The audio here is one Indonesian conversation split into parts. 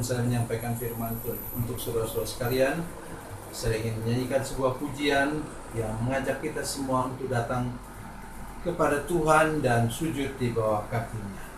saya menyampaikan firman Tuhan untuk saudara-saudara sekalian, saya ingin menyanyikan sebuah pujian yang mengajak kita semua untuk datang kepada Tuhan dan sujud di bawah kaki-Nya.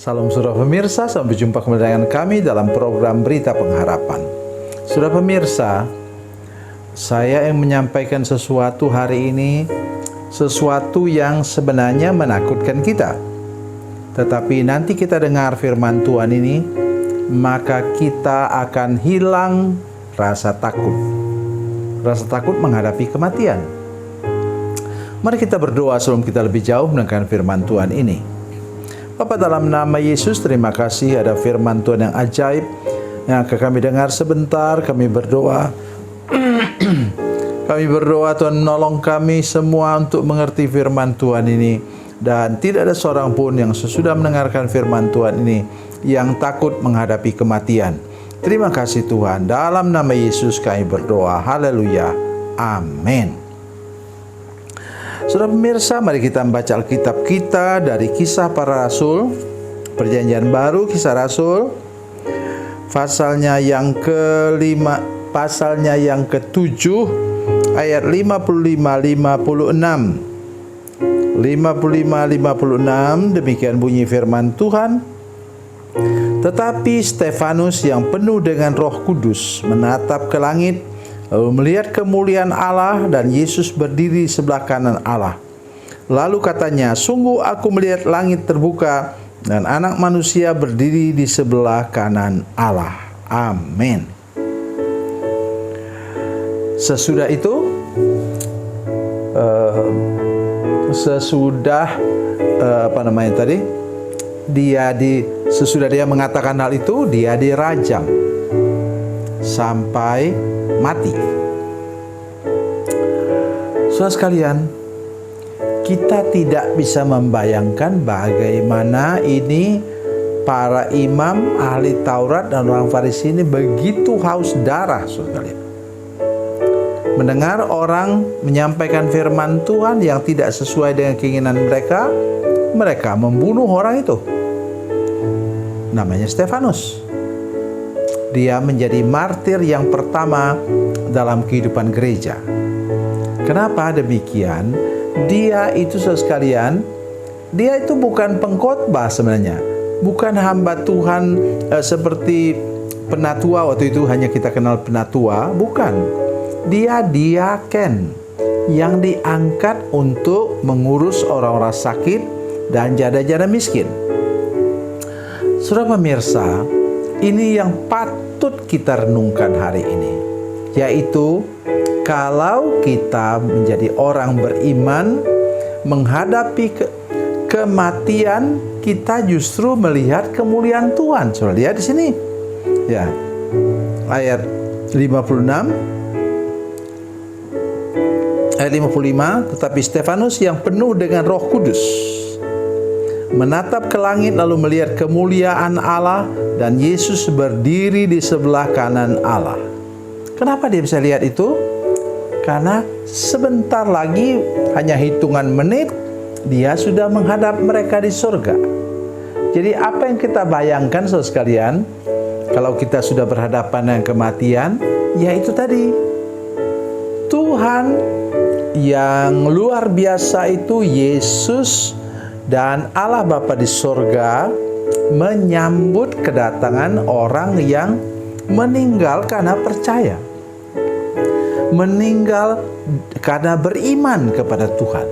Salam saudara pemirsa, sampai jumpa kembali dengan kami dalam program Berita Pengharapan. Saudara pemirsa, saya yang menyampaikan sesuatu hari ini, sesuatu yang sebenarnya menakutkan kita. Tetapi nanti kita dengar firman Tuhan ini, maka kita akan hilang rasa takut. Rasa takut menghadapi kematian. Mari kita berdoa sebelum kita lebih jauh mendengarkan firman Tuhan ini. Bapa, dalam nama Yesus, terima kasih ada firman Tuhan yang ajaib yang akan kami dengar sebentar. Kami berdoa kami berdoa Tuhan menolong kami semua untuk mengerti firman Tuhan ini, dan tidak ada seorang pun yang sesudah mendengarkan firman Tuhan ini yang takut menghadapi kematian. Terima kasih Tuhan, dalam nama Yesus kami berdoa. Haleluya, amin. Saudara pemirsa, mari kita membaca Alkitab kita dari Kisah Para Rasul, Perjanjian Baru, Kisah Rasul, pasalnya yang ke-7, ayat 55-56. 55-56, demikian bunyi firman Tuhan. Tetapi Stefanus yang penuh dengan Roh Kudus menatap ke langit, lalu melihat kemuliaan Allah dan Yesus berdiri di sebelah kanan Allah. Lalu katanya, sungguh aku melihat langit terbuka dan anak manusia berdiri di sebelah kanan Allah. Amin. Sesudah itu, sesudah dia mengatakan hal itu, dia dirajam sampai mati. Saudara sekalian, kita tidak bisa membayangkan bagaimana ini para imam, ahli Taurat dan orang Farisi ini begitu haus darah, saudara sekalian. Mendengar orang menyampaikan firman Tuhan yang tidak sesuai dengan keinginan mereka, mereka membunuh orang itu. Namanya Stefanus. Dia menjadi martir yang pertama dalam kehidupan gereja. Kenapa demikian? Dia itu, saudara sekalian, dia itu bukan pengkhotbah sebenarnya. Bukan hamba Tuhan seperti penatua, waktu itu hanya kita kenal penatua. Bukan. Dia diaken yang diangkat untuk mengurus orang-orang sakit dan janda-janda miskin. Saudara pemirsa, ini yang patut kita renungkan hari ini, yaitu kalau kita menjadi orang beriman menghadapi kematian, kita justru melihat kemuliaan Tuhan. Saudara lihat di sini. Ya. Ayat 56, ayat 55, tetapi Stefanus yang penuh dengan Roh Kudus menatap ke langit lalu melihat kemuliaan Allah dan Yesus berdiri di sebelah kanan Allah. Kenapa dia bisa lihat itu? Karena sebentar lagi, hanya hitungan menit, dia sudah menghadap mereka di surga. Jadi apa yang kita bayangkan saudara sekalian, kalau kita sudah berhadapan dengan kematian, ya itu tadi, Tuhan yang luar biasa itu, Yesus dan Allah Bapa di surga menyambut kedatangan orang yang meninggal karena percaya, meninggal karena beriman kepada Tuhan.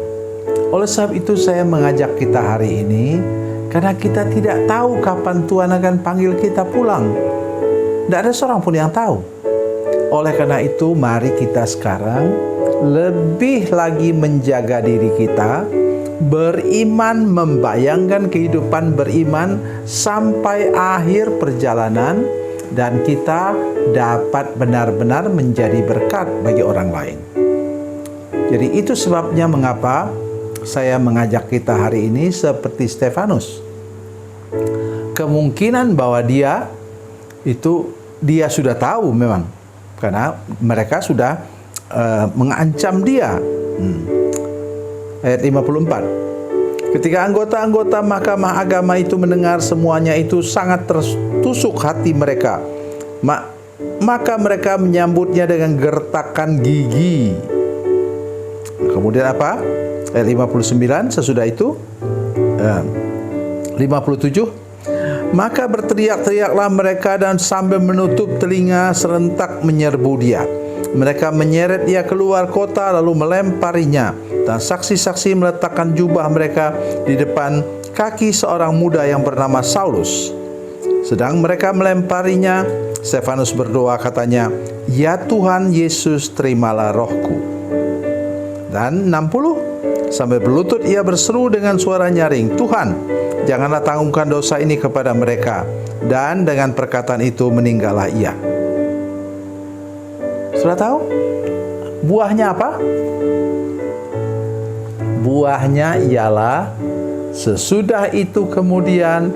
Oleh sebab itu saya mengajak kita hari ini, karena kita tidak tahu kapan Tuhan akan panggil kita pulang. Tidak ada seorang pun yang tahu. Oleh karena itu, mari kita sekarang lebih lagi menjaga diri kita, beriman, membayangkan kehidupan beriman sampai akhir perjalanan, dan kita dapat benar-benar menjadi berkat bagi orang lain. Jadi itu sebabnya mengapa saya mengajak kita hari ini seperti Stefanus. Kemungkinan bahwa dia sudah tahu memang, karena mereka sudah mengancam dia. Ayat 54. Ketika anggota-anggota Mahkamah Agama itu mendengar semuanya itu, sangat tertusuk hati mereka. Maka mereka menyambutnya dengan gertakan gigi. Kemudian apa? Ayat 59, sesudah itu 57. Maka berteriak-teriaklah mereka dan sambil menutup telinga serentak menyerbu dia. Mereka menyeret dia keluar kota lalu melemparinya, dan saksi-saksi meletakkan jubah mereka di depan kaki seorang muda yang bernama Saulus. Sedang mereka melemparinya, Stefanus berdoa, katanya, "Ya Tuhan Yesus, terimalah rohku." Dan 60, sambil berlutut ia berseru dengan suara nyaring, "Tuhan, janganlah tanggungkan dosa ini kepada mereka." Dan dengan perkataan itu meninggallah ia. Sudah tahu buahnya apa? Buahnya ialah sesudah itu kemudian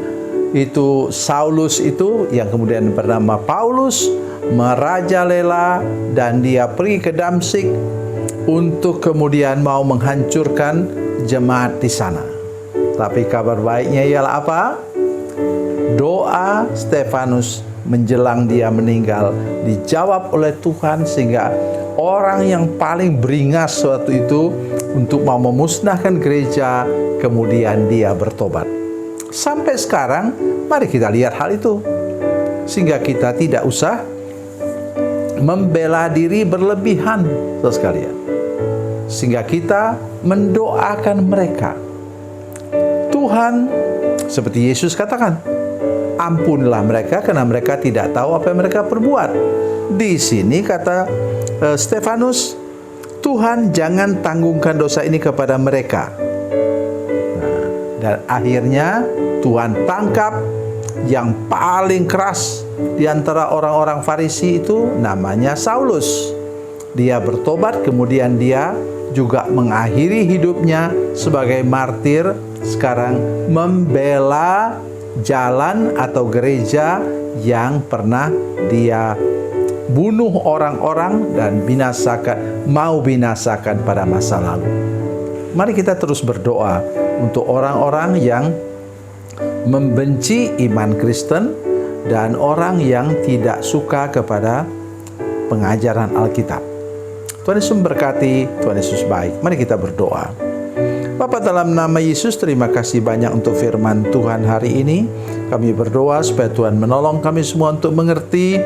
itu Saulus itu yang kemudian bernama Paulus merajalela, dan dia pergi ke Damsyik untuk kemudian mau menghancurkan jemaat di sana. Tapi kabar baiknya ialah apa? Doa Stefanus menjelang dia meninggal dijawab oleh Tuhan, sehingga orang yang paling beringas waktu itu untuk mau memusnahkan gereja, kemudian dia bertobat. Sampai sekarang mari kita lihat hal itu, sehingga kita tidak usah membela diri berlebihan, saudara sekalian, sehingga kita mendoakan mereka. Tuhan, seperti Yesus katakan, ampunilah mereka karena mereka tidak tahu apa yang mereka perbuat. Di sini kata Stefanus, Tuhan jangan tanggungkan dosa ini kepada mereka. Dan akhirnya Tuhan tangkap yang paling keras di antara orang-orang Farisi itu, namanya Saulus. Dia bertobat, kemudian dia juga mengakhiri hidupnya sebagai martir, sekarang membela jalan atau gereja yang pernah dia bunuh orang-orang dan mau binasakan pada masa lalu. Mari kita terus berdoa untuk orang-orang yang membenci iman Kristen dan orang yang tidak suka kepada pengajaran Alkitab. Tuhan Yesus memberkati, Tuhan Yesus baik. Mari kita berdoa. Bapa, dalam nama Yesus, terima kasih banyak untuk firman Tuhan hari ini. Kami berdoa supaya Tuhan menolong kami semua untuk mengerti,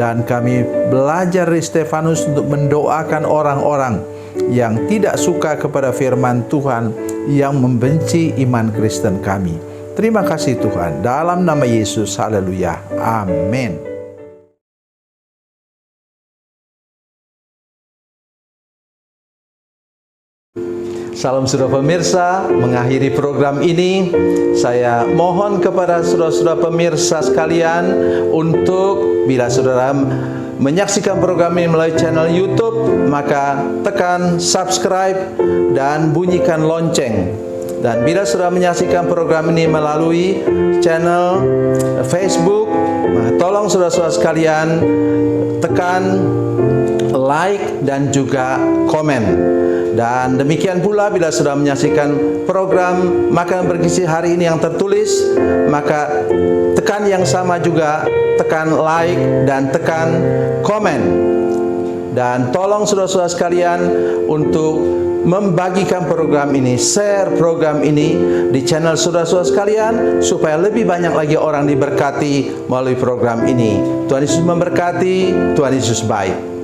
dan kami belajar dari Stefanus untuk mendoakan orang-orang yang tidak suka kepada firman Tuhan, yang membenci iman Kristen kami. Terima kasih Tuhan. Dalam nama Yesus, haleluya. Amin. Salam saudara pemirsa, mengakhiri program ini, saya mohon kepada saudara-saudara pemirsa sekalian untuk bila saudara menyaksikan program ini melalui channel YouTube, maka tekan subscribe dan bunyikan lonceng. Dan bila saudara menyaksikan program ini melalui channel Facebook, tolong saudara-saudara sekalian tekan like dan juga komen. Dan demikian pula bila sudah menyaksikan program Makanan Bergizi hari ini yang tertulis, maka tekan yang sama juga, tekan like dan tekan komen. Dan tolong saudara-saudara sekalian untuk membagikan program ini, share program ini di channel saudara-saudara sekalian, supaya lebih banyak lagi orang diberkati melalui program ini. Tuhan Yesus memberkati, Tuhan Yesus baik.